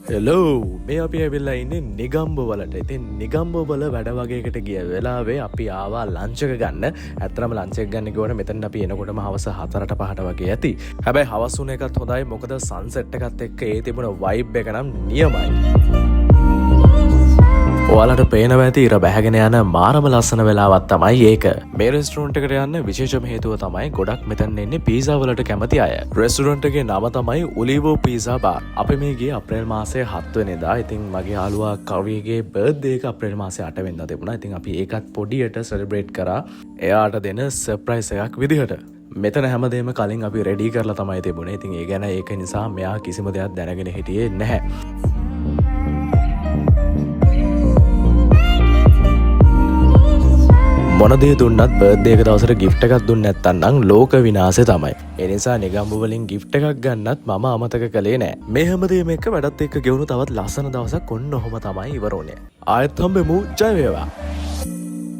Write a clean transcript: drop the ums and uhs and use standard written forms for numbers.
Hello මේ අපි ඇවිල්ලා ඉන්නේ නිගම්බ වලට. ඉතින් නිගම්බ වල වැඩ වගේකට ගිය වෙලාවේ අපි ආවා ලන්ච් එක ගන්න. ඇත්තටම ලන්ච් එක ගන්න ගියොත් මෙතන අපි එනකොටම හවස 4ට 5ට වගේ ඇති. හැබැයි හවස් උන එකත් හොඳයි. මොකද සන්සෙට් එකත් එක්ක ඒ තිබුණ වයිබ් එක නම් නියමයි. ඔයාලට පේනවා ඇති ඉර බැහැගෙන යන මාරම ලස්සන වෙලාවක් තමයි ඒක. මේ රෙස්ටුරන්ට් එකට යන්න විශේෂම හේතුව තමයි ගොඩක් මෙතන එන්නේ පීසා වලට කැමති අය. රෙස්ටුරන්ට් එකේ නම තමයි ඔලිවෝ පීසා බාර්. අපි මේ ගියේ අප්‍රේල් මාසයේ 7 වෙනිදා. ඉතින් මගේ යාළුවා කවිගේ බර්ත්ඩේ එක අප්‍රේල් මාසයේ 8 වෙනිදා තිබුණා. ඉතින් අපි ඒකත් පොඩියට සෙලිබ්‍රේට් කරා. එයාට දෙන සර්ප්‍රයිස් එකක් විදිහට. මෙතන හැමදේම කලින් අපි රෙඩි කරලා තමයි තිබුණේ. ඉතින් ඒ ගැන ඒක නිසා මෙයා කිසිම දෙයක් දැනගෙන හිටියේ නැහැ. මොනදේ දුන්නත් බර්ත්ඩේ එක දවසට ගිෆ්ට් එකක් දුන්නේ නැත්නම් ලෝක විනාශය තමයි. ඒ නිසා නිගම්බු වලින් ගිෆ්ට් එකක් ගන්නත් මම අමතක කළේ නෑ. මේ හැමදේම එක්ක වැඩත් එක්ක ගෙවුණු තවත් ලස්සන දවසක් ඔන්න ඔහොම තමයි ඉවර වුනේ. ආයෙත් හම්බෙමු. ජය වේවා.